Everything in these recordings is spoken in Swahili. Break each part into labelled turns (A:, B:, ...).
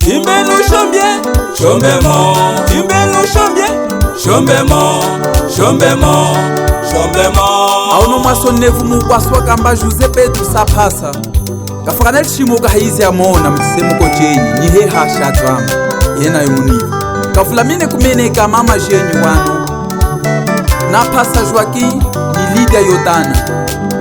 A: Imbenu chombie, chombemo. Imbenu chombie, chombemo, chombemo, chombemo.
B: Auno mwasonevu mukwaswa kamba Jose Pedro Sapasa. Kafakana lishimo kahizi ya mona mtisemo kochenyi nihe hasha drama. Yena yumunivu. Kafulamine kumeneka mama jenyu wano. Na pasa Joaquim ni Lydia Yotana.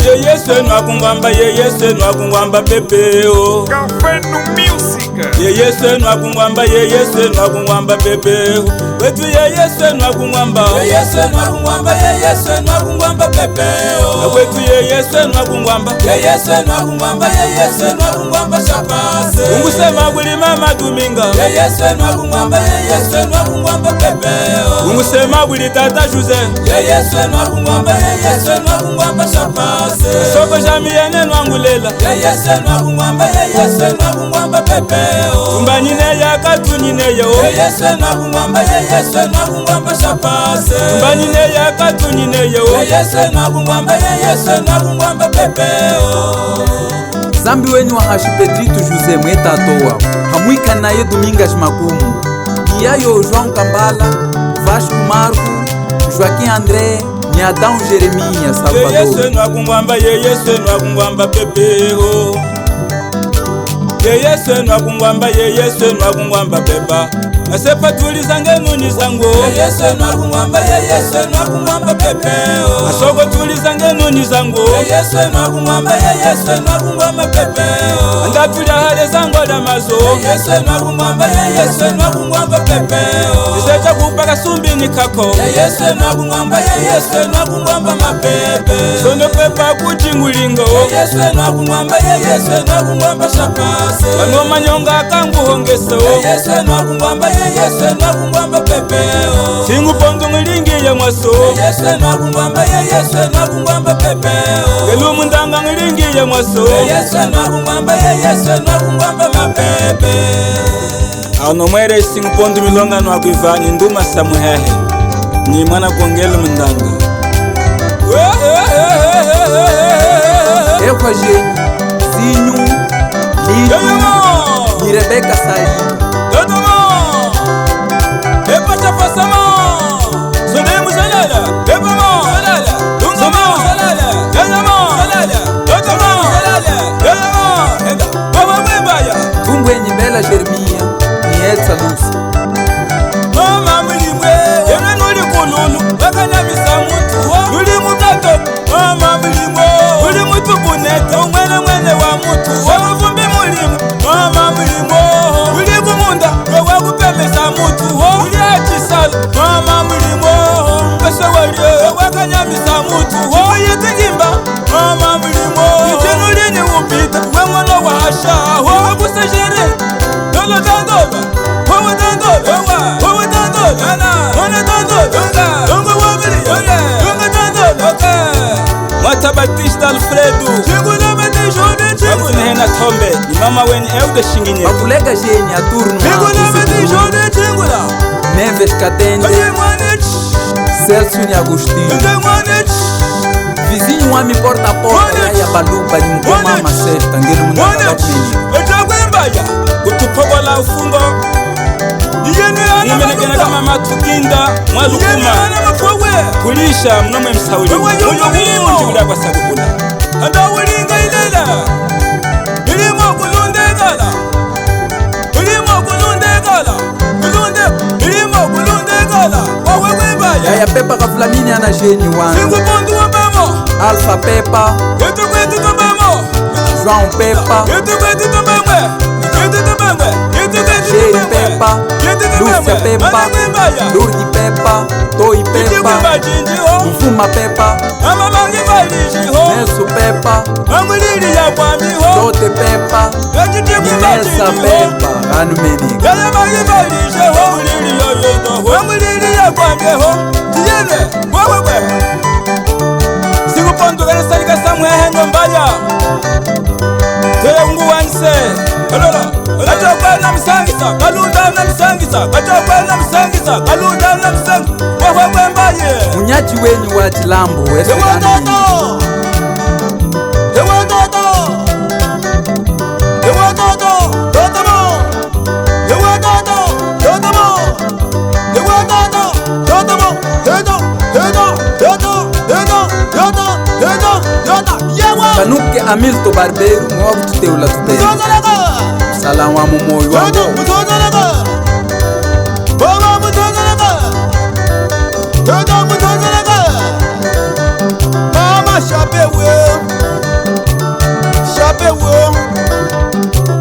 A: Yeye nwakungwamba, yeye nwakungwamba pepeo.
C: Café no Music.
A: Yeye nwakungwamba, yeye nwakungwamba pepeo. Wetu yeye nwakungwamba, yeye nwakungwamba, yeye nwakungwamba pepeo. Wetu yeye nwakungwamba, yeye nwakungwamba, yeye nwakungwamba shapase. Ungusema guli mama Dominga, yeye nwakungwamba, yeye nwakungwamba pepeo. Ungusema guli tata Jose, yeye nwakungwamba, yeye nwakungwamba shapase. Soko jamiyene nwangulela, yeye nwakungwamba, yeye nwakungwamba pepeo. Tumbanyine ya katunyine yo, yeye nwakungwamba, yeye nwakungwamba shapase. Tumbanyine ya katunyine yo, yeye nwakungwamba, yeye nwakungwamba pepeo.
B: Zambi wenyu wa hashi Pedrito Jose mweta atoa. Hamuika na ye Domingas Makumu. Niyayo João Kambala, Vasco Marco, Joaquim André, ni Adão Jeremia Salvador.
A: Yeye nwakungwamba, yeye nwakungwamba pepeo. Yeye nwakungwamba, yeye nwakungwamba pepa. Asepa tuliza ngenuni zango, yeye nwakungwamba, yeye nwakungwamba pepeo. Asoko tuliza ngenuni zango, yeye nwakungwamba, yeye nwakungwamba pepeo. Andatulia hale zango damazo, yeye nwakungwamba, yeye nwakungwamba pepeo. Isecha kupaka sumbini kako, yeye nwakungwamba, yeye nwakungwamba mapepe. Sono pepa kuchingulingo, yeye nwakungwamba, yeye nwakungwamba shapase. Wano manyonga kangu hongeso, yeye nwakungwamba, yeye nwakungwamba pepeo. Singu pondu ngilingi ya mwaso, yeye nwakungwamba, yeye nwakungwamba pepeo. Gelu mundanga ngilingi ya mwaso, yeye nwakungwamba, yeye nwakungwamba mapepe. Ano mwere singu pondu milonga nwakuivani nduma samuhehe. Ni mwana kongelu mundanga.
B: Ekwa jenyu, Zinyu, Lidu, ni Rebecca Said. Tumbwenyi Bela Jeremia, ni Elsa Lucy.
A: Mama mlimwe, yena nuli kululu, wakanya misamutu, nuli mutato. Mama mlimwe, nuli mutu buneta, umwene mwene wa mutu, wakuvumbi mulimu. Mama mlimwe, nuli kumunda, wakupemesa mutu, nuli achisala. Mama mlimwe, mpesa walye, wakanya misamutu, yitigimba. Mama mlimwe, nuli ni upita, we mwana wa hasha, wakusejere. Dolo tandoba, wawa tandoba, wawa tandoba, wana tandoba, dongo wabili, dongo tandoba. Mwata Batista Alfredo, chingula bete jode chingula. Wakunehena tombe, ni mama weni eude shinginye.
B: Wakulega jenyi aturnu
A: Chingula bete jode chingula.
B: Neves Katende, Celso ni Agostinho. Vizinho wami porta a porta ya baluba ni mkoma masesta ngelu mundanga kapini.
A: Etakwembaya, kutupogola ufungo. Nimenegena kama matukinda, mwalukuma. Kulisha mnome msawili. Uyo njibula kwa sabukula. Handa ulinga ilela. Ilimo kulundegala. Ilimo kulundegala. Ilimo kulundegala. Wawe kwembaya.
B: Yaya Pepa Kafulamini ana jenyi wano.
A: Singu pondu wa mamo.
B: Alpha Pepa,
A: Yetu kwetu tomamo.
B: João Pepa,
A: Yetu kwetu tomamwe. Yetu tomamwe. Yetu kwetu
B: Jerry
A: tomamwe.
B: Pepa, Lúcia Pepa, Lourdes Pepa, Toi Pepa, Mfuma Pepa, Nelson Pepa, Dote Pepa, Inessa Pepa, Anu Meniga. Munyachi wenyu wa Chilambo, kanuke Amilto Barbeiro mwa kututeula tutele salamu wa mumoyo wangu
D: mama shapewe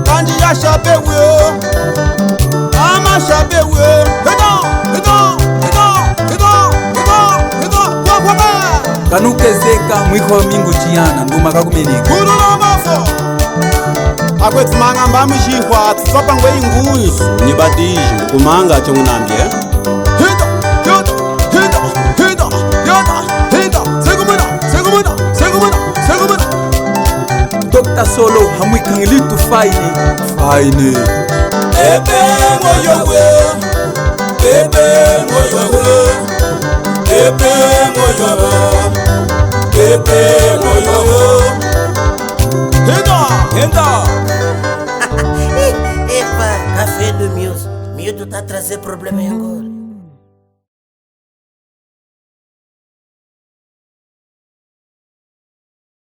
D: kandi ya shapewe mama shapewe
B: kanuke zeka mwiko mingu chiana nduma kakumeneka
D: kuno na mafo akwetsimanga mbamu shihwa tsopa ngwe ingui
E: nibadije kumanga chongunambye
B: Dr. Solo hamwikangilitu faine
A: Pepe moyo we, Pepe moyo we, Pepe moyo we, Pepe moyo we. Henda.
F: Epa, café do Mills. Milton tá trazendo problema em Angola.